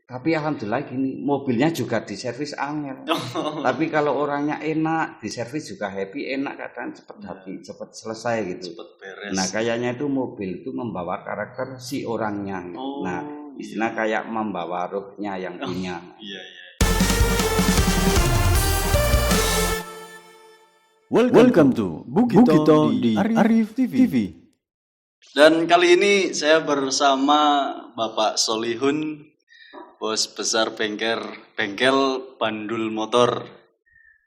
Tapi alhamdulillah gini, mobilnya juga diservis angel. Tapi kalau orangnya enak, diservis juga happy, enak kadang cepat habis, cepat selesai gitu. Cepet beres. Nah, kayaknya itu mobil itu membawa karakter si orangnya. Nah, istilah kayak membawa ruhnya yang punya. Iya. Welcome to Bukito di Arif TV. Dan kali ini saya bersama Bapak Solihun, bos besar bengkel Bandul Motor.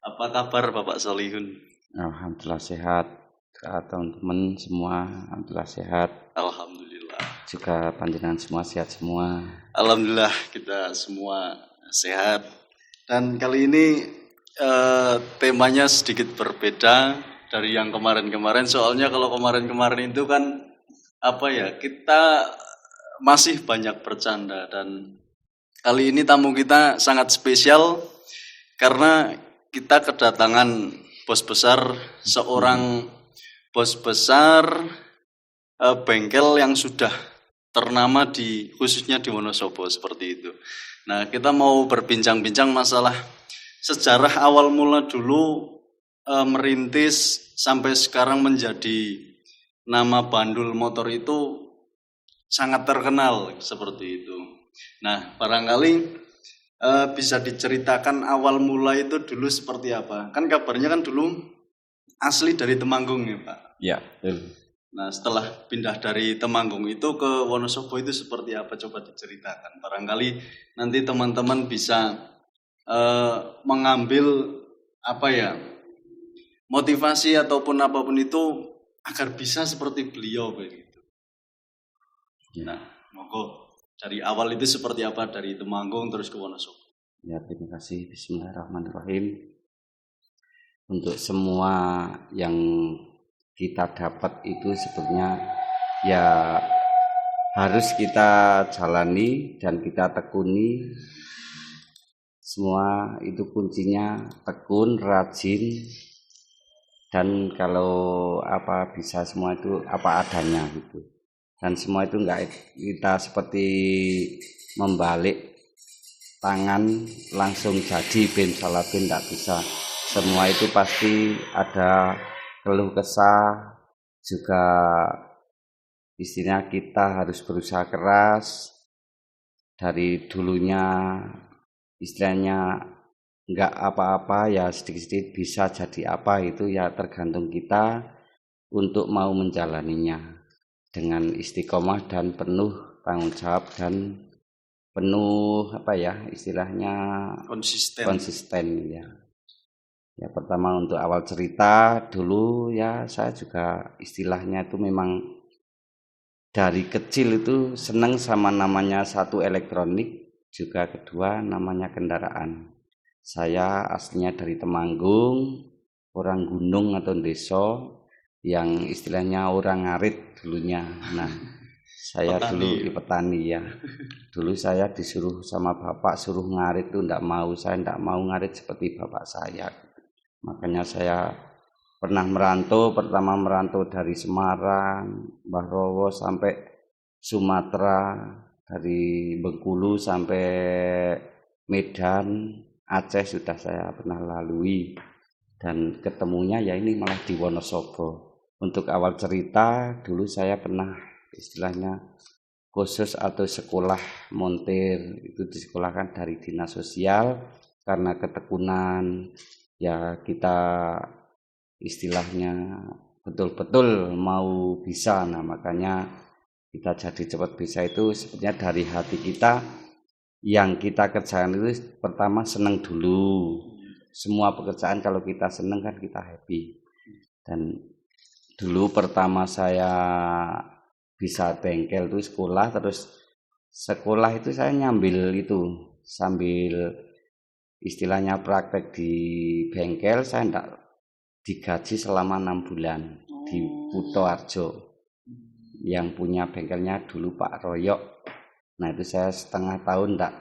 Apa kabar Bapak Solihun? Alhamdulillah sehat. Teman-teman semua alhamdulillah sehat. Alhamdulillah. Juga panjenengan semua sehat semua. Alhamdulillah kita semua sehat. Dan kali ini temanya sedikit berbeda dari yang kemarin-kemarin. Soalnya kalau kemarin-kemarin itu kan kita masih banyak bercanda, dan kali ini tamu kita sangat spesial karena kita kedatangan bos besar, seorang bos besar bengkel yang sudah ternama khususnya di Wonosobo seperti itu. Nah, kita mau berbincang-bincang masalah sejarah awal mula dulu merintis sampai sekarang menjadi nama Bandul Motor itu sangat terkenal seperti itu. Nah, barangkali bisa diceritakan awal mula itu dulu seperti apa? Kan kabarnya kan dulu asli dari Temanggung ya Pak? Ya. Nah, setelah pindah dari Temanggung itu ke Wonosobo itu seperti apa? Coba diceritakan. Barangkali nanti teman-teman bisa mengambil motivasi ataupun apapun itu agar bisa seperti beliau begitu. Nah, monggo dari awal itu seperti apa dari Temanggung terus ke Wonosobo. Ya, terima kasih. Bismillahirrahmanirrahim. Untuk semua yang kita dapat itu sebetulnya ya harus kita jalani dan kita tekuni. Semua itu kuncinya tekun, rajin, dan kalau bisa semua itu apa adanya gitu. Dan semua itu enggak kita seperti membalik tangan langsung jadi bin salabin, enggak bisa. Semua itu pasti ada keluh kesah, juga istilahnya kita harus berusaha keras. Dari dulunya istilahnya enggak apa-apa ya, sedikit-sedikit bisa jadi apa, itu ya tergantung kita untuk mau menjalaninya dengan istiqomah dan penuh tanggung jawab dan penuh istilahnya konsisten ya. Ya, pertama untuk awal cerita dulu ya, saya juga istilahnya itu memang dari kecil itu senang sama namanya satu elektronik, juga kedua namanya kendaraan. Saya aslinya dari Temanggung, orang gunung atau desa yang istilahnya orang ngarit dulunya. Nah, saya dulu petani ya. Dulu saya disuruh sama bapak suruh ngarit itu enggak mau, saya enggak mau ngarit seperti bapak saya. Makanya saya pernah merantau, pertama merantau dari Semarang, Mbah Rowo sampai Sumatera, dari Bengkulu sampai Medan, Aceh sudah saya pernah lalui, dan ketemunya ya ini malah di Wonosobo. Untuk awal cerita dulu saya pernah istilahnya khusus atau sekolah montir, itu disekolahkan dari dinas sosial karena ketekunan ya, kita istilahnya betul-betul mau bisa. Nah, makanya kita jadi cepat bisa itu sebenarnya dari hati kita. Yang kita kerjakan itu pertama senang dulu. Semua pekerjaan kalau kita senang kan kita happy. Dan dulu pertama saya bisa bengkel itu sekolah, terus sekolah itu saya nyambil itu sambil istilahnya praktek di bengkel. Saya enggak digaji selama 6 bulan di Kutoarjo, yang punya bengkelnya dulu Pak Royok. Nah, itu saya setengah tahun enggak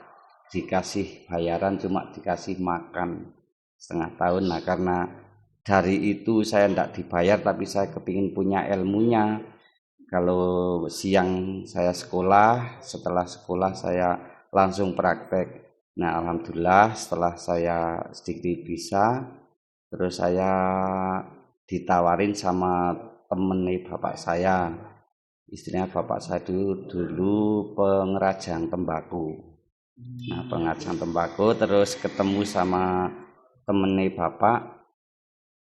dikasih bayaran, cuma dikasih makan setengah tahun. Nah, karena dari itu saya enggak dibayar, tapi saya kepingin punya ilmunya. Kalau siang saya sekolah, setelah sekolah saya langsung praktek. Nah, alhamdulillah setelah saya sedikit bisa, terus saya ditawarin sama temen bapak saya. Istilahnya bapak saya dulu pengrajang tembakau. Nah, pengrajang tembakau terus ketemu sama temen bapak,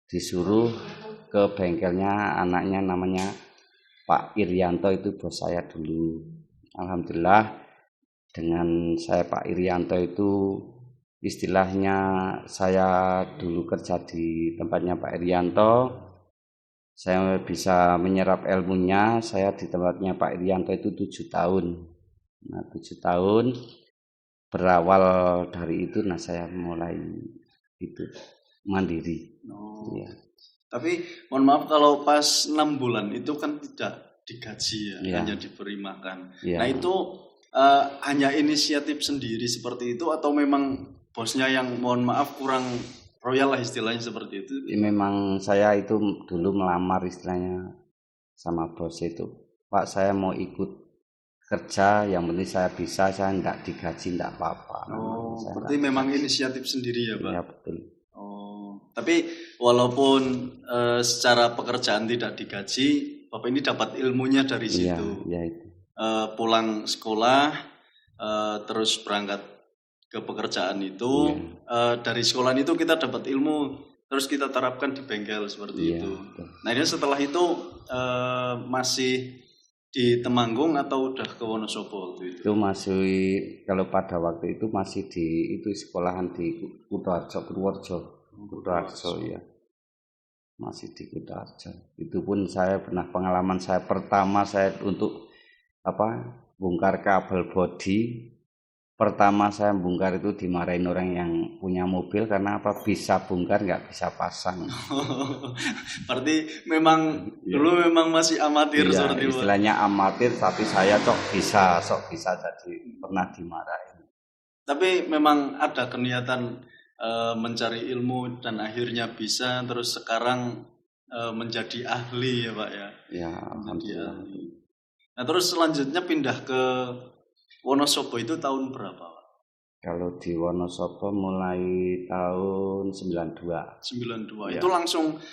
disuruh ke bengkelnya anaknya namanya Pak Irianto, itu bos saya dulu. Alhamdulillah dengan saya Pak Irianto itu istilahnya saya dulu kerja di tempatnya Pak Irianto, saya bisa menyerap ilmunya. Saya di tempatnya Pak Irianto itu 7 tahun. Nah, 7 tahun berawal dari itu, nah saya mulai itu mandiri. Ya. Tapi mohon maaf kalau pas 6 bulan itu kan tidak digaji ya, Ya. hanya diberi makan. Ya. Nah itu hanya inisiatif sendiri seperti itu atau memang bosnya yang mohon maaf kurang royal lah istilahnya seperti itu? Memang saya itu dulu melamar istilahnya sama bos itu, Pak saya mau ikut kerja, yang penting saya bisa, saya enggak digaji enggak apa-apa. Berarti memang inisiatif sendiri ya Pak? Ya betul. Tapi walaupun secara pekerjaan tidak digaji, Bapak ini dapat ilmunya dari situ. Ya, itu. Pulang sekolah, terus berangkat ke pekerjaan itu. Dari sekolah itu kita dapat ilmu, terus kita terapkan di bengkel seperti itu. Betul. Nah ini setelah itu masih di Temanggung atau udah ke Wonosobo waktu itu? Itu masih, kalau pada waktu itu masih di itu sekolahan di Kutoarjo, Purworejo. Kutoarjo ya, masih di Kutoarjo. Itu pun saya pernah pengalaman saya pertama saya untuk bongkar kabel bodi. Pertama saya bongkar itu dimarahin orang yang punya mobil karena bisa bongkar nggak bisa pasang. Berarti memang dulu memang masih amatir seperti itu. Istilahnya amatir, tapi saya sok bisa jadi pernah dimarahin. Tapi memang ada kegiatan mencari ilmu dan akhirnya bisa, terus sekarang menjadi ahli ya Pak ya. Ya, alhamdulillah. Nah terus selanjutnya pindah ke Wonosobo itu tahun berapa Pak? Kalau di Wonosobo mulai tahun 92. Ya. Itu langsung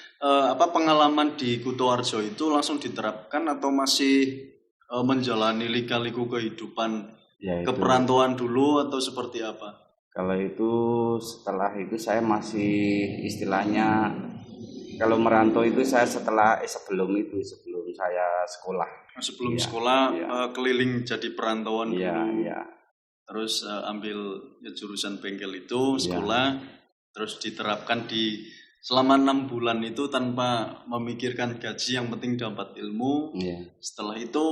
pengalaman di Kutoarjo itu langsung diterapkan atau masih menjalani lika-liku kehidupan keperantauan dulu atau seperti apa? Kalau itu setelah itu saya masih istilahnya, kalau merantau itu saya sebelum saya sekolah. Sebelum sekolah keliling jadi perantauan dulu. Iya. Terus ambil jurusan bengkel itu sekolah, terus diterapkan di selama 6 bulan itu tanpa memikirkan gaji, yang penting dapat ilmu. Setelah itu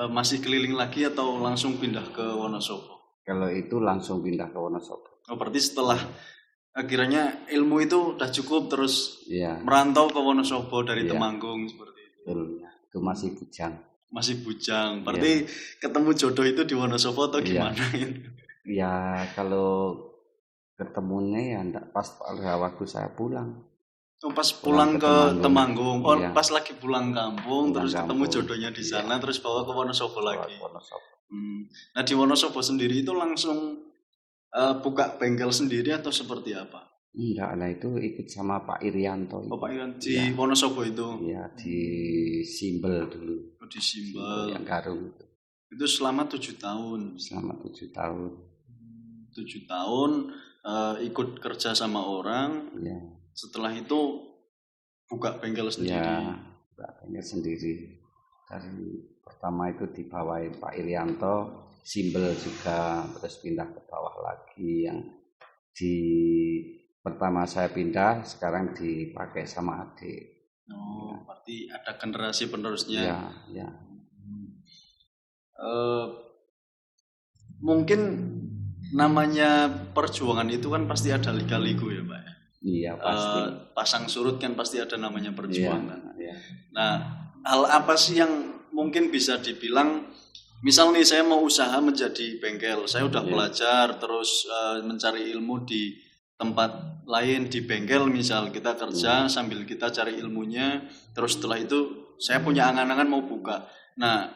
masih keliling lagi atau langsung pindah ke Wonosobo? Kalau itu langsung pindah ke Wonosobo. Berarti setelah akhirnya ilmu itu udah cukup terus merantau ke Wonosobo dari Temanggung seperti itu. Itu masih bujang. Masih bujang. Berarti ketemu jodoh itu di Wonosobo atau gimana? Ya kalau ketemunya ya enggak pas waktu saya pulang. Pas pulang ke Temanggung. Pas lagi pulang kampung terus ketemu jodohnya di sana, terus bawa ke Wonosobo lagi. Nah di Wonosobo sendiri itu langsung buka bengkel sendiri atau seperti apa? Enggak, nah itu ikut sama Pak Irianto. Pak Irianto di Wonosobo itu? Iya, di Simbel dulu. Di Simbel. Yang Garung. Itu selama 7 tahun? Selama 7 tahun. 7 tahun ikut kerja sama orang. Setelah itu buka bengkel sendiri? Ya, buka bengkel sendiri. Dari pertama itu dibawain Pak Irianto, Simbel juga, terus pindah ke bawah lagi. Yang di pertama saya pindah, sekarang dipakai sama adik. Berarti ada generasi penerusnya. Ya. Mungkin namanya perjuangan itu kan pasti ada lika-liku ya Pak? Iya pasti. Pasang surut kan pasti ada namanya perjuangan. Iya. Nah, hal apa sih yang mungkin bisa dibilang, misal nih saya mau usaha menjadi bengkel, saya udah belajar terus mencari ilmu di tempat lain, di bengkel misal kita kerja sambil kita cari ilmunya, terus setelah itu saya punya angan-angan mau buka. Nah,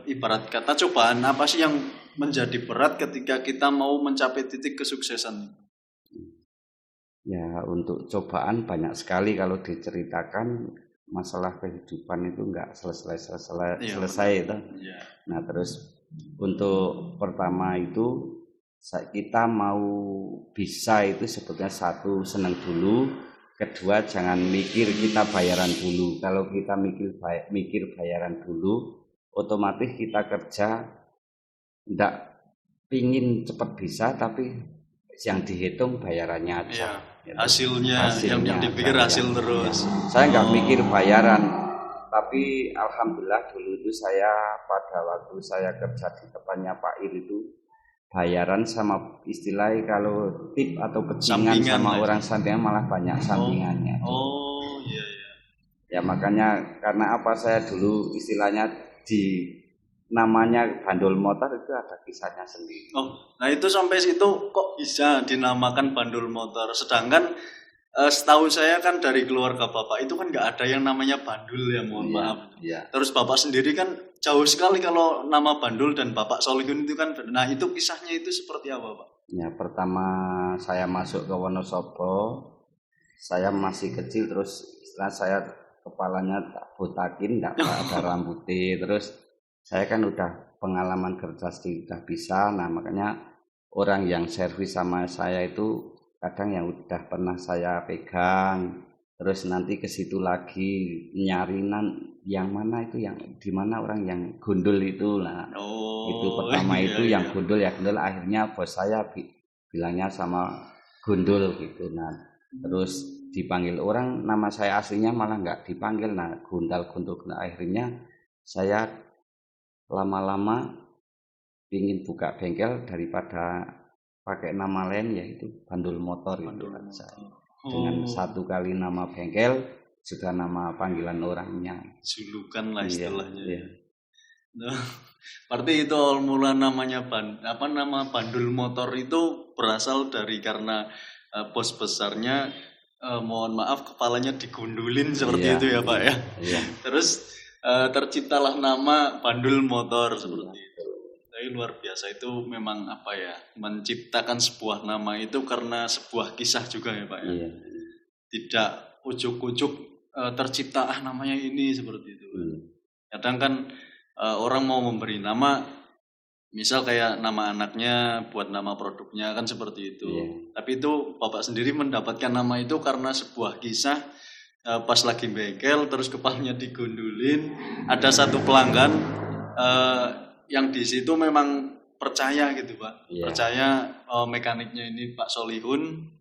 ibarat kata cobaan apa sih yang menjadi berat ketika kita mau mencapai titik kesuksesan? Ya, untuk cobaan banyak sekali kalau diceritakan masalah kehidupan itu enggak selesai itu. Iya. Nah, terus untuk pertama itu kita mau bisa itu sebetulnya satu senang dulu, kedua jangan mikir kita bayaran dulu. Kalau kita mikir bayaran dulu, otomatis kita kerja enggak pingin cepat bisa tapi yang dihitung bayarannya aja. Iya. Hasilnya yang dipikir hasil terus. Saya nggak mikir bayaran, tapi alhamdulillah dulu itu saya pada waktu saya kerja di tempatnya Pak Ir itu bayaran sama istilahnya kalau tip atau pecingan sama orang sampingan malah banyak sampingannya. Oh iya iya. Ya makanya karena apa saya dulu istilahnya di namanya bandul motor itu ada kisahnya sendiri. Oh, nah itu sampai situ kok bisa dinamakan bandul motor. Sedangkan setahu saya kan dari keluarga bapak itu kan nggak ada yang namanya bandul ya, mohon maaf. Iya. Terus bapak sendiri kan jauh sekali kalau nama bandul dan bapak Solihun itu kan. Nah itu kisahnya itu seperti apa pak? Ya pertama saya masuk ke Wonosobo, saya masih kecil terus istilah saya kepalanya tak botakin, nggak ada rambutnya terus. Saya kan udah pengalaman kerja sudah bisa, nah makanya orang yang servis sama saya itu kadang yang udah pernah saya pegang, terus nanti ke situ lagi nyarinan yang mana itu yang di mana orang yang gundul itu, nah itu pertama itu yang gundul ya gundul, akhirnya bos saya bilangnya sama gundul gitu, nah terus dipanggil orang nama saya aslinya malah nggak dipanggil, nah gundul akhirnya saya lama-lama ingin buka bengkel daripada pakai nama lain yaitu bandul motor itu kan dengan satu kali nama bengkel sudah nama panggilan orangnya, julukan lah istilahnya. Iya. Nah, berarti itu awal mula namanya nama bandul motor itu berasal dari karena bos besarnya mohon maaf kepalanya digundulin seperti itu ya pak ya. Iya. Terus terciptalah nama bandul motor seperti itu. Tapi luar biasa itu memang apa ya, menciptakan sebuah nama itu karena sebuah kisah juga ya pak ya. Iya. Tidak ujuk-ujuk tercipta namanya ini seperti itu. Kadang kan orang mau memberi nama, misal kayak nama anaknya buat nama produknya kan seperti itu. Tapi itu bapak sendiri mendapatkan nama itu karena sebuah kisah. Pas lagi bengkel terus kepalanya digundulin, ada satu pelanggan yang di situ memang percaya gitu pak, percaya mekaniknya ini Pak Solihun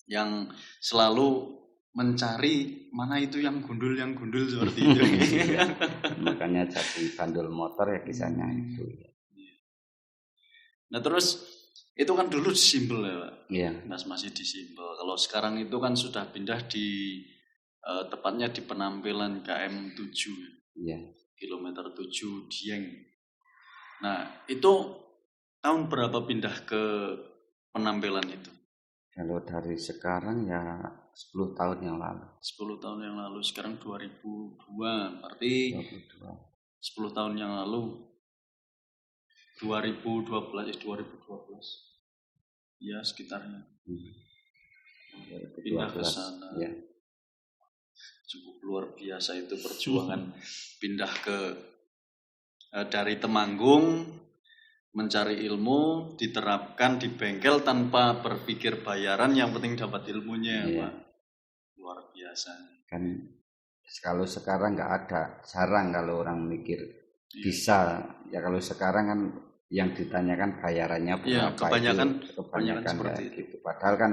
yang selalu mencari mana itu yang gundul seperti itu. Makanya jadi bandul motor ya kisahnya itu. Nah terus itu kan dulu di Simpel ya pak. Iya. Masih di Simpel. Kalau sekarang itu kan sudah pindah di tepatnya di penampilan KM 7 kilometer 7 Dieng. Nah itu tahun berapa pindah ke penampilan itu? Kalau dari sekarang ya 10 tahun yang lalu. 10 tahun yang lalu, sekarang 2002, berarti 10 tahun yang lalu 2012 ya sekitarnya. Pindah ke sana. Ya. Cukup luar biasa itu perjuangan pindah ke dari Temanggung mencari ilmu, diterapkan di bengkel tanpa berpikir bayaran, yang penting dapat ilmunya. Pak. Luar biasa. Kan kalau sekarang nggak ada, jarang kalau orang mikir bisa. Ya kalau sekarang kan yang ditanyakan bayarannya berapa, kebanyakan seperti itu. Padahal kan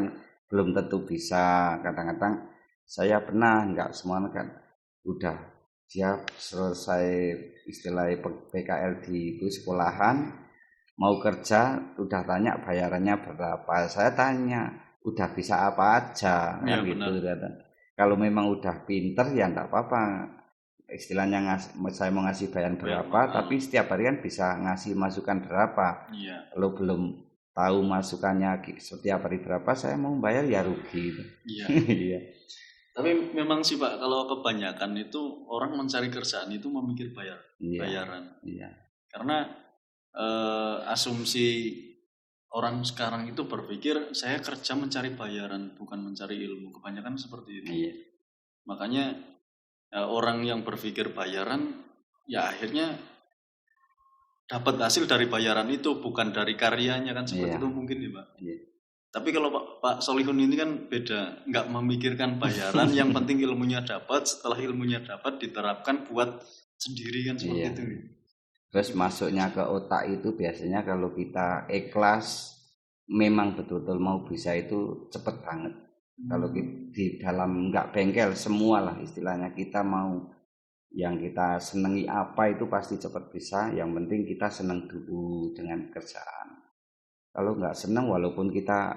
belum tentu bisa. Kadang-kadang saya pernah, nggak semua kan udah dia selesai istilah PKL di itu sekolahan, mau kerja udah tanya bayarannya berapa. Saya tanya udah bisa apa aja kan gitu. Kalau memang udah pinter ya enggak apa-apa, istilahnya saya mau ngasih bayaran berapa, tapi setiap hari kan bisa ngasih masukan berapa. Kalau belum tahu masukannya setiap hari berapa, saya mau bayar ya rugi. Iya. Tapi memang sih Pak, kalau kebanyakan itu orang mencari kerjaan itu memikir bayaran. Iya. Karena asumsi orang sekarang itu berpikir saya kerja mencari bayaran, bukan mencari ilmu. Kebanyakan seperti itu. Iya. Makanya orang yang berpikir bayaran, ya akhirnya dapat hasil dari bayaran itu, bukan dari karyanya kan, seperti itu mungkin ya Pak. Iya. Tapi kalau Pak Solihun ini kan beda, nggak memikirkan bayaran, yang penting ilmunya dapat, setelah ilmunya dapat diterapkan buat sendiri kan, seperti itu. Terus masuknya ke otak itu biasanya kalau kita ikhlas, memang betul-betul mau bisa itu cepet banget. Kalau di dalam nggak bengkel semua lah istilahnya, kita mau yang kita senangi apa itu pasti cepet bisa. Yang penting kita senang dulu dengan kerjaan. Kalau nggak senang, walaupun kita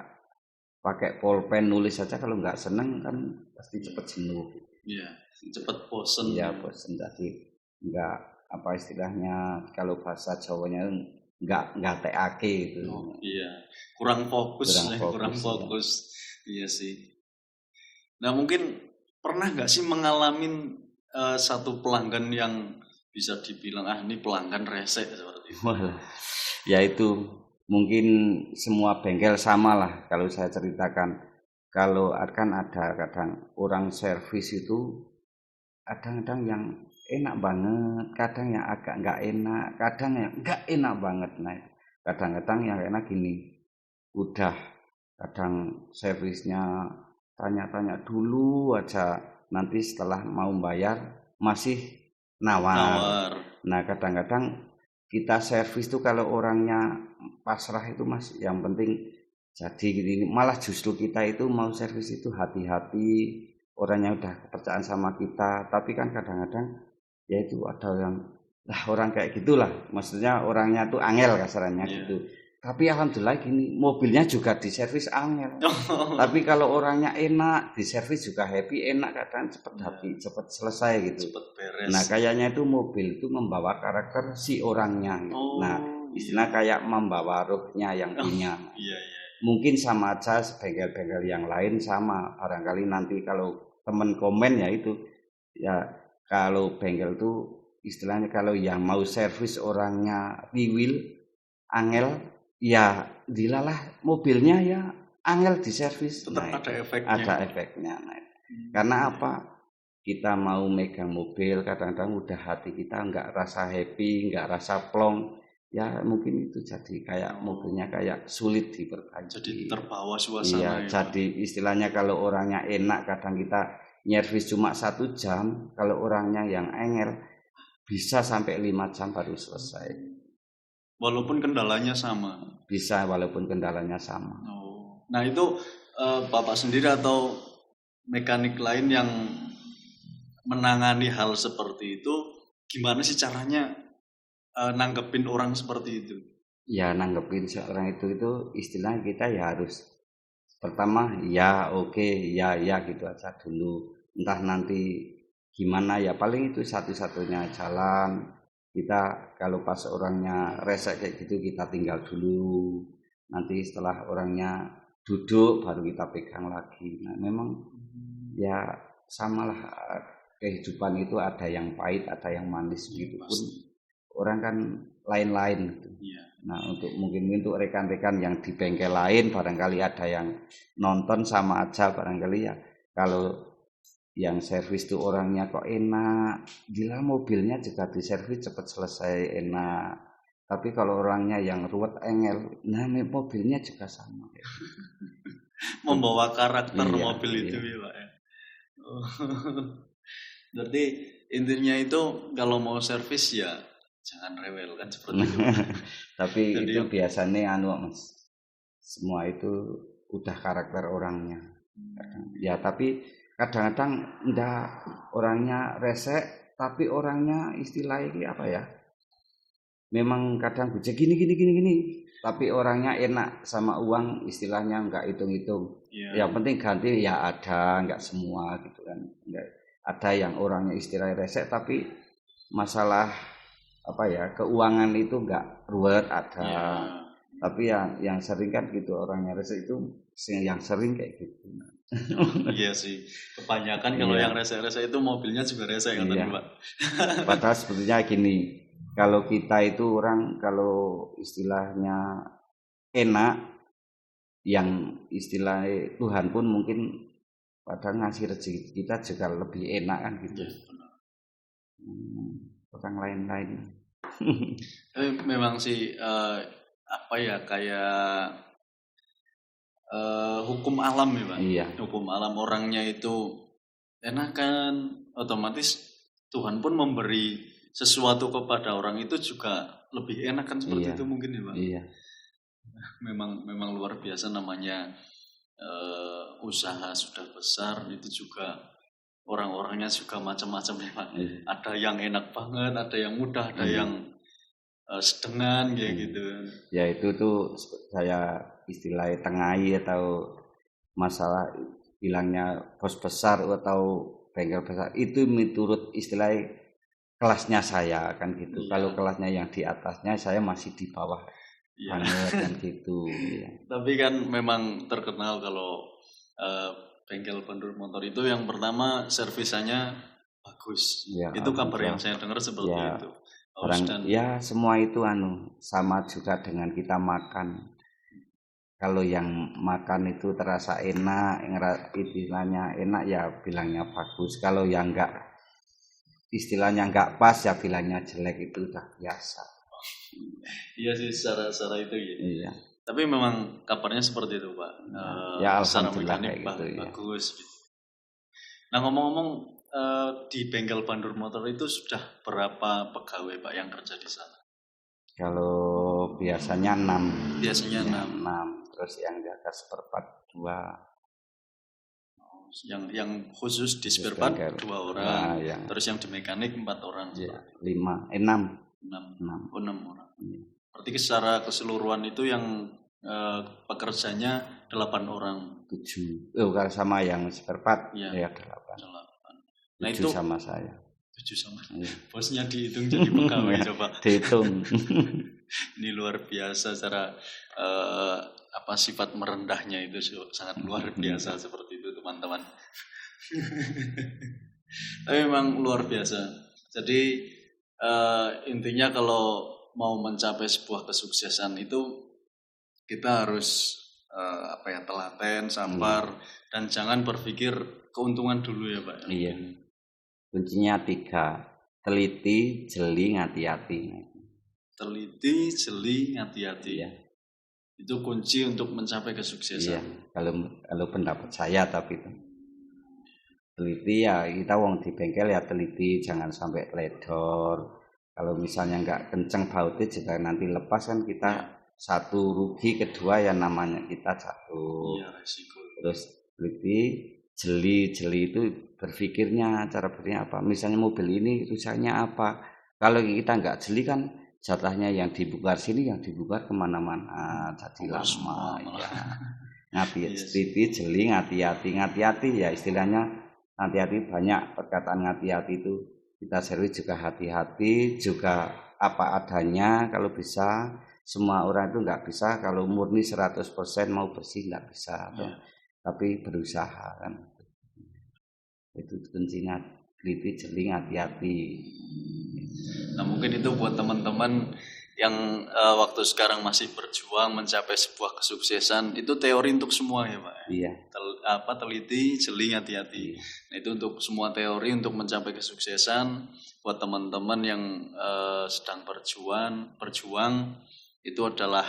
pakai pulpen nulis saja, kalau nggak senang kan pasti cepet jenuh. Iya, cepet bosen. Iya, bosen. Jadi nggak apa istilahnya, kalau bahasa Jawanya nggak teake itu. Oh, iya, kurang fokus. Iya sih. Nah mungkin pernah nggak sih mengalami satu pelanggan yang bisa dibilang ini pelanggan rese seperti itu? Ya itu mungkin semua bengkel sama lah kalau saya ceritakan. Kalau akan ada kadang orang servis itu kadang-kadang yang enak banget, kadang yang agak nggak enak, kadang yang nggak enak banget. Nah, kadang-kadang yang enak gini, udah kadang servisnya tanya-tanya dulu aja, nanti setelah mau bayar masih nawar. Nah, kadang-kadang kita servis tuh kalau orangnya pasrah itu Mas, yang penting jadi gini, malah justru kita itu mau servis itu hati-hati, orangnya udah kepercayaan sama kita. Tapi kan kadang-kadang ya itu ada yang orang kayak gitulah, maksudnya orangnya tuh angel kasarannya gitu. Tapi alhamdulillah gini, mobilnya juga diservis angel. Tapi kalau orangnya enak, diservis juga happy, enak, kadang cepet happy, cepet selesai gitu. Cepet beres. Nah kayaknya itu mobil itu membawa karakter si orangnya. Nah istilah kayak membawa rohnya yang punya. Iya. Mungkin sama aja bengkel-bengkel yang lain sama. Barangkali nanti kalau temen komen ya itu, ya kalau bengkel tuh istilahnya kalau yang mau servis orangnya riwil, angel, ya dilalah mobilnya ya angel diservis. Tetap ada efeknya. Ada efeknya. Karena apa? Kita mau megang mobil kadang-kadang udah hati kita nggak rasa happy, nggak rasa plong. Ya mungkin itu jadi kayak mobilnya kayak sulit diperbaiki. Jadi terbawa suasana. Iya, jadi istilahnya kalau orangnya enak kadang kita nyervis cuma 1 jam, kalau orangnya yang engel bisa sampai 5 jam baru selesai. Walaupun kendalanya sama. Bisa walaupun kendalanya sama. Nah itu Bapak sendiri atau mekanik lain yang menangani hal seperti itu, gimana sih caranya nanggepin orang seperti itu? Ya nanggepin seorang itu istilahnya kita ya harus pertama ya oke, ya gitu aja dulu. Entah nanti gimana ya, paling itu satu-satunya jalan. Kita kalau pas orangnya resek kayak gitu kita tinggal dulu. Nanti setelah orangnya duduk baru kita pegang lagi. Nah memang ya samalah, kehidupan itu ada yang pahit, ada yang manis gitu pun. Orang kan lain-lain gitu. Nah mungkin untuk rekan-rekan yang di bengkel lain barangkali ada yang nonton sama aja barangkali ya. Kalau yang servis tuh orangnya kok enak, gila mobilnya juga diservis cepat selesai enak. Tapi kalau orangnya yang ruwet engel, nah mobilnya juga sama. Membawa karakter mobil itu ya Pak ya. Berarti intinya itu kalau mau servis ya jangan rewel kan seperti itu. Tapi jadi, itu biasanya Mas. Semua itu udah karakter orangnya. Ya tapi kadang-kadang enggak, orangnya resek tapi orangnya istilahnya apa ya? Memang kadang bujek gini. Tapi orangnya enak sama uang, istilahnya enggak hitung-hitung. Yang penting ganti ya ada, enggak semua gitu kan. Enggak. Ada yang orangnya istilahnya resek tapi masalah apa ya keuangan itu enggak ruwet ada. Tapi yang sering kan gitu, orangnya rese itu yang sering kayak gitu. Iya sih, kebanyakan kalau yang rese-rese itu mobilnya juga rese kan tadi Pak. Padahal sebetulnya gini, kalau kita itu orang kalau istilahnya enak, yang istilah Tuhan pun mungkin pada ngasih rezeki kita juga lebih enak kan gitu. Orang lain-lain. Memang sih apa ya kayak hukum alam ya Pak. Iya. Hukum alam, orangnya itu enakan, otomatis Tuhan pun memberi sesuatu kepada orang itu juga lebih enak kan seperti itu mungkin ya Pak. Iya. Memang luar biasa namanya usaha sudah besar itu juga orang-orangnya juga macam-macam ya Pak. Ada yang enak banget, ada yang mudah, ada yang sedengan kayak gitu. Ya itu tuh saya istilahnya tengahi atau masalah bilangnya bos besar atau bengkel besar itu menurut istilah kelasnya saya kan gitu. Kalau kelasnya yang di atasnya saya masih di bawah banget kan gitu. Tapi kan memang terkenal kalau bengkel pendur motor itu yang pertama servisannya bagus. Itu kabar yang saya dengar seperti itu. Ya semua itu sama juga dengan kita makan. Kalau yang makan itu terasa enak, istilahnya enak ya bilangnya bagus. Kalau yang istilahnya enggak pas ya bilangnya jelek, itu udah biasa. Iya sih secara itu ya. Iya. Tapi memang kabarnya seperti itu Pak. Ya secara alhamdulillah mekanik gitu, bagus gitu. Nah ngomong-ngomong di bengkel Pandur Motor itu sudah berapa pegawai Pak yang kerja di sana? Kalau biasanya 6. Biasanya 6. Terus yang jaga spare part 2. Yang khusus di spare part 2 orang. Terus yang di mekanik 4 orang. 6. 6 orang. Berarti secara keseluruhan itu yang pekerjanya 8 orang. 7. Kalau sama yang spare part ya 8. Nah 7 itu sama saya. 7 sama. Bosnya dihitung jadi pegawai coba. Dihitung. Ini luar biasa secara sifat merendahnya itu sangat luar biasa seperti itu teman-teman. Tapi memang luar biasa. Jadi intinya kalau mau mencapai sebuah kesuksesan itu kita harus telaten, sabar, dan jangan berpikir keuntungan dulu ya Pak. Iya. Kuncinya 3, teliti, jeli, hati-hati. Teliti, jeli, hati-hati. Iya. Itu kunci untuk mencapai kesuksesan. Iya. Kalau pendapat saya tapi itu. Teliti ya kita wong di bengkel ya teliti, jangan sampai ledor. Kalau misalnya nggak kenceng bautnya juga nanti lepas kan kita satu rugi, kedua ya namanya kita jatuh. Iya, resiko. Terus teliti, jeli itu berpikirnya, cara berpikirnya apa? Misalnya mobil ini rusaknya apa? Kalau kita nggak jeli kan jatahnya yang dibongkar sini, yang dibongkar kemana-mana, jadi lama. Ya. Teliti, jeli, hati-hati ya istilahnya hati-hati, banyak perkataan hati-hati itu. Kita servis juga hati-hati, juga apa adanya kalau bisa. Semua orang itu nggak bisa kalau murni 100% mau bersih nggak bisa. Ya. Tapi berusaha kan. Itu kuncinya, teliti, jeli, hati-hati. Nah mungkin itu buat teman-teman yang waktu sekarang masih berjuang mencapai sebuah kesuksesan, itu teori untuk semua ya Pak. Iya. Teliti, jeli, hati-hati. Iya. Nah itu untuk semua teori untuk mencapai kesuksesan. Buat teman-teman yang sedang berjuang itu adalah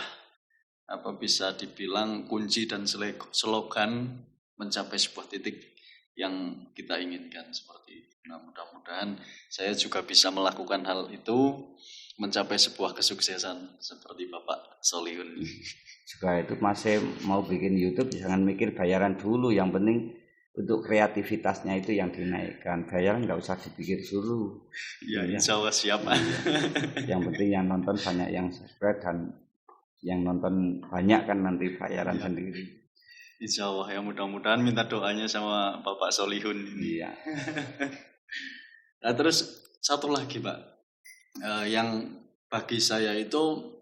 bisa dibilang kunci dan slogan mencapai sebuah titik yang kita inginkan seperti itu. Nah mudah-mudahan saya juga bisa melakukan hal itu, mencapai sebuah kesuksesan seperti Bapak Solihun. Juga itu masih mau bikin YouTube jangan mikir bayaran dulu, yang penting untuk kreativitasnya itu yang dinaikkan. Bayaran nggak usah dipikir dulu. Ya insya Allah siap. Yang penting yang nonton banyak, yang subscribe, dan yang nonton banyak kan nanti bayaran sendiri. Insya Allah ya, mudah-mudahan minta doanya sama Bapak Solihun ini. Iya. Nah terus satu lagi Pak, yang bagi saya itu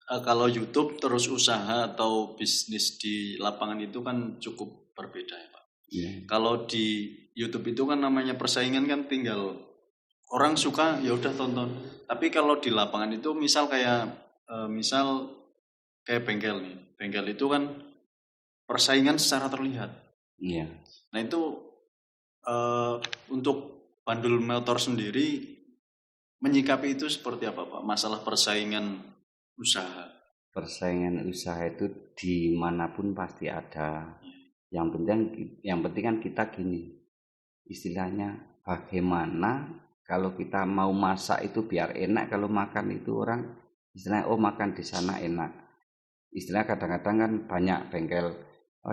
kalau YouTube terus usaha atau bisnis di lapangan itu kan cukup berbeda ya Pak. Iya. Kalau di YouTube itu kan namanya persaingan kan tinggal orang suka ya udah tonton. Tapi kalau di lapangan itu misal kayak bengkel nih. Bengkel itu kan persaingan secara terlihat. Iya. Nah itu untuk Bandul Motor sendiri menyikapi itu seperti apa Pak? Masalah persaingan usaha. Persaingan usaha itu dimanapun pasti ada. Yang penting kan kita gini, istilahnya bagaimana kalau kita mau masak itu biar enak, kalau makan itu orang istilahnya makan di sana enak. Istilahnya kadang-kadang kan banyak bengkel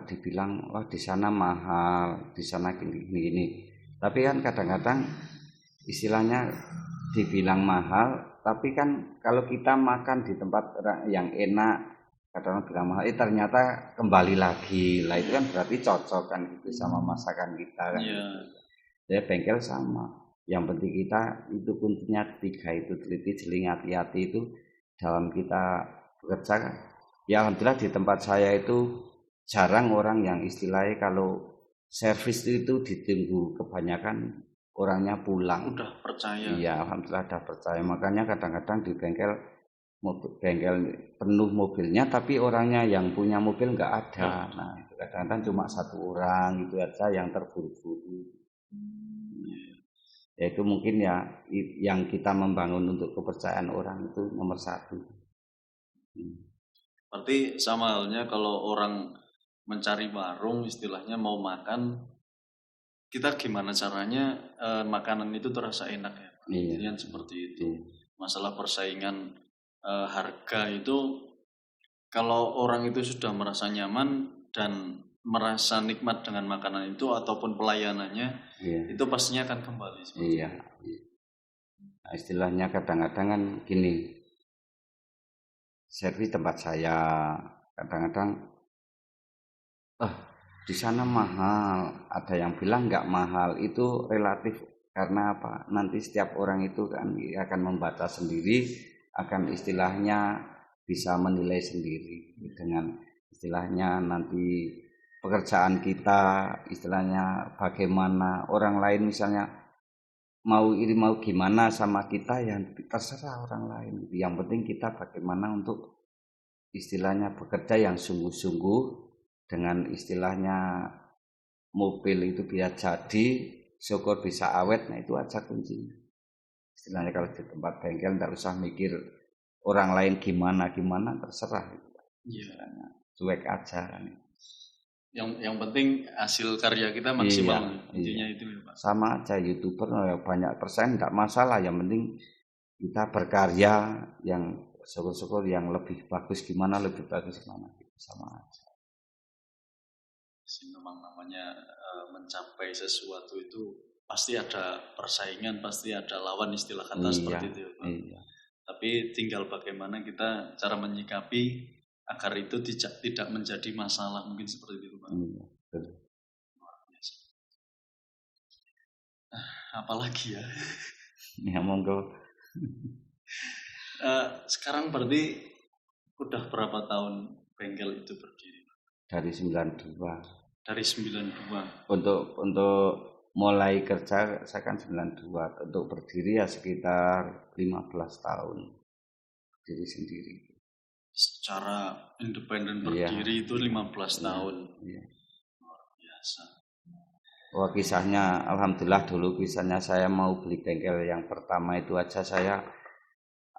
dibilang di sana mahal, di sana gini. Tapi kan kadang-kadang istilahnya dibilang mahal, tapi kan kalau kita makan di tempat yang enak, kadang-kadang bilang mahal, ternyata kembali lagi lah, itu kan berarti cocok kan gitu sama masakan kita kan. Ya bengkel sama. Yang penting kita itu kuncinya 3 itu, teliti, jeli, hati-hati itu dalam kita bekerja. Ya alhamdulillah di tempat saya itu jarang orang yang istilahnya kalau servis itu ditunggu, kebanyakan orangnya pulang. Udah percaya. Iya, alhamdulillah udah percaya. Makanya kadang-kadang di bengkel penuh mobilnya, tapi orangnya yang punya mobil nggak ada. Nah, itu kadang-kadang cuma 1 orang itu aja yang terburu-buru. Ya itu mungkin ya yang kita membangun untuk kepercayaan orang itu nomor 1. Berarti sama halnya kalau orang mencari warung istilahnya mau makan, kita gimana caranya makanan itu terasa enak ya Pak? Iya. Seperti itu. Masalah persaingan harga itu kalau orang itu sudah merasa nyaman dan merasa nikmat dengan makanan itu ataupun pelayanannya, itu pastinya akan kembali. Iya. Nah, istilahnya kadang-kadang kan gini, servis tempat saya kadang-kadang di sana mahal, ada yang bilang nggak mahal, itu relatif karena apa? Nanti setiap orang itu kan akan membaca sendiri, akan istilahnya bisa menilai sendiri dengan istilahnya nanti pekerjaan kita, istilahnya bagaimana orang lain misalnya mau gimana sama kita, yang terserah orang lain. Yang penting kita bagaimana untuk istilahnya bekerja yang sungguh-sungguh dengan istilahnya mobil itu biar jadi, syukur bisa awet. Nah itu aja kuncinya. Istilahnya kalau di tempat bengkel tidak usah mikir orang lain gimana, terserah. Istilahnya cuek aja. Yang penting hasil karya kita maksimal. Intinya itu ya Pak. Sama aja YouTuber banyak persen tidak masalah, yang penting kita berkarya yang syukur-syukur yang lebih bagus gimana sama aja. Memang namanya mencapai sesuatu itu pasti ada persaingan, pasti ada lawan, istilah kata seperti itu ya Pak. Tapi tinggal bagaimana kita cara menyikapi agar itu tidak menjadi masalah, mungkin seperti itu Pak. Luar biasa. Apalagi ya? Ya monggo. Sekarang berarti udah berapa tahun bengkel itu berdiri? Dari 92. Dari 92. Untuk mulai kerja saya kan 92. Untuk berdiri ya sekitar 15 tahun. Berdiri sendiri. Secara independen berdiri itu 15 tahun. Luar biasa. Wah, kisahnya alhamdulillah dulu kisahnya saya mau beli bengkel yang pertama itu aja saya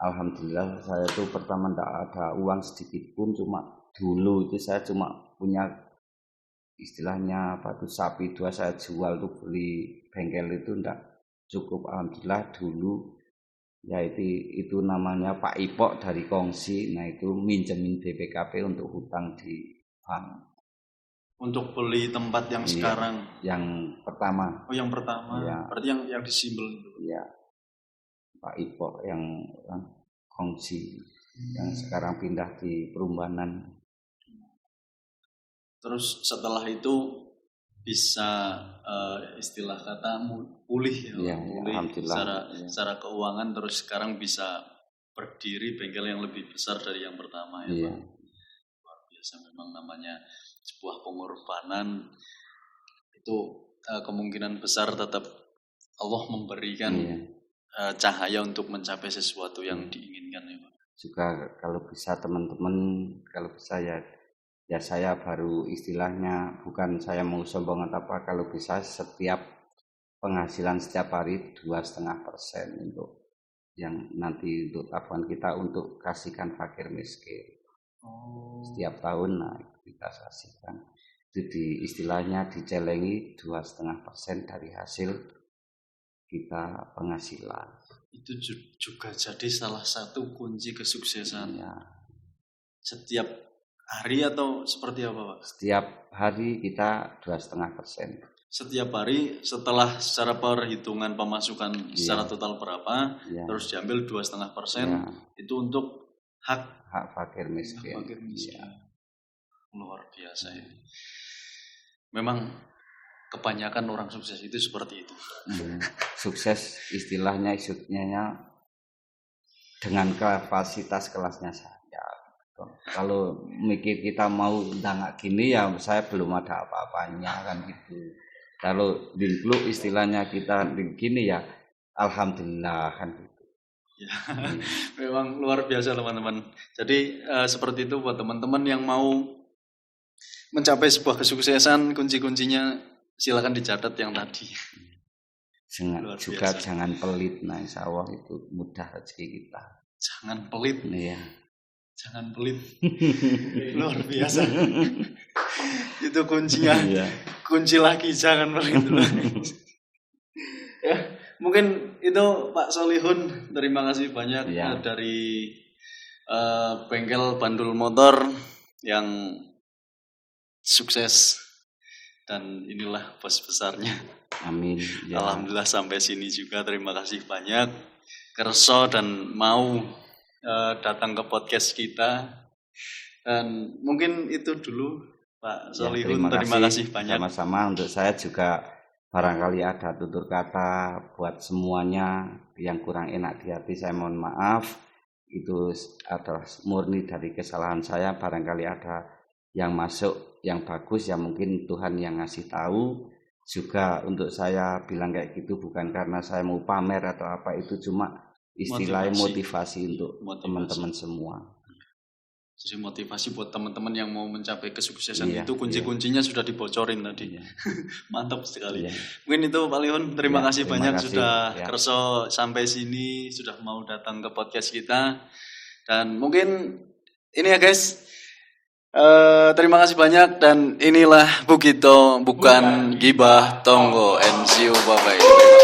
alhamdulillah saya tuh pertama enggak ada uang sedikit pun, cuma dulu itu saya cuma punya istilahnya sapi 2 saya jual tuh beli bengkel itu enggak cukup. Alhamdulillah dulu ya itu namanya Pak Ipok dari Kongsi, nah itu minjemin BPKP untuk hutang di bank. Untuk beli tempat yang sekarang? Yang pertama. Oh yang pertama, berarti yang disimbol itu? Iya, Pak Ipok yang Kongsi, yang sekarang pindah di Perumbanan. Terus setelah itu bisa istilah kata pulih ya, pulih secara keuangan, terus sekarang bisa berdiri bengkel yang lebih besar dari yang pertama ya Iya. Pak. Luar biasa memang namanya sebuah pengorbanan itu kemungkinan besar tetap Allah memberikan Iya. cahaya untuk mencapai sesuatu yang diinginkan ya Pak. Juga kalau bisa teman-teman, kalau bisa ya saya baru istilahnya, bukan saya mau sombong atau apa, kalau bisa setiap penghasilan setiap hari 2,5% untuk yang nanti untuk tabungan kita untuk kasihkan fakir miskin. Setiap tahun nah kita kasihkan. Itu istilahnya dicelengi 2,5% dari hasil kita penghasilan. Itu juga jadi salah satu kunci kesuksesan. Ya. Setiap hari atau seperti apa Pak? Setiap hari kita 2,5%. Setiap hari setelah secara perhitungan pemasukan secara total berapa, Ya. terus diambil 2,5% Ya. itu untuk hak Fakir miskin. fakir miskin. Ya. Luar biasa ini. Memang kebanyakan orang sukses itu seperti itu. Sukses istilahnya dengan kapasitas kelasnya saya. Kalau mikir kita mau nggak gini ya saya belum ada apa-apanya kan gitu. Kalau dulu istilahnya kita gini ya alhamdulillah kan gitu. Ya, memang luar biasa teman-teman. Jadi seperti itu buat teman-teman yang mau mencapai sebuah kesuksesan, kunci-kuncinya silakan dicatat yang tadi. Juga jangan pelit, nah insya Allah itu mudah rezeki kita. Jangan pelit. Iya. Jangan pelit. Luar biasa. Itu kuncinya. Iya. Kunci lagi jangan pelit. Ya, mungkin itu Pak Solihun, terima kasih banyak Ya. dari bengkel Bandul Motor yang sukses dan inilah bos besarnya. Amin. Ya. Alhamdulillah sampai sini juga, terima kasih banyak kerso dan mau datang ke podcast kita. Dan mungkin itu dulu Pak Solihun, terima kasih banyak. Sama-sama, untuk saya juga barangkali ada tutur kata buat semuanya yang kurang enak di hati, saya mohon maaf. Itu adalah murni dari kesalahan saya, barangkali ada yang masuk yang bagus ya mungkin Tuhan yang ngasih tahu. Juga untuk saya bilang kayak gitu bukan karena saya mau pamer atau apa, itu cuma istilahnya motivasi untuk teman-teman semua. Jadi motivasi buat teman-teman yang mau mencapai kesuksesan. Iya, itu kunci-kuncinya sudah dibocorin tadi. Iya. Mantap sekali. Iya. Mungkin itu Pak Lihun, terima Ya, kasih terima banyak kasih. sudah Ya. kerso sampai sini, sudah mau datang ke podcast kita. Dan mungkin ini ya guys, terima kasih banyak dan inilah Bugito bukan Gibah Tonggo. And see you, bye-bye.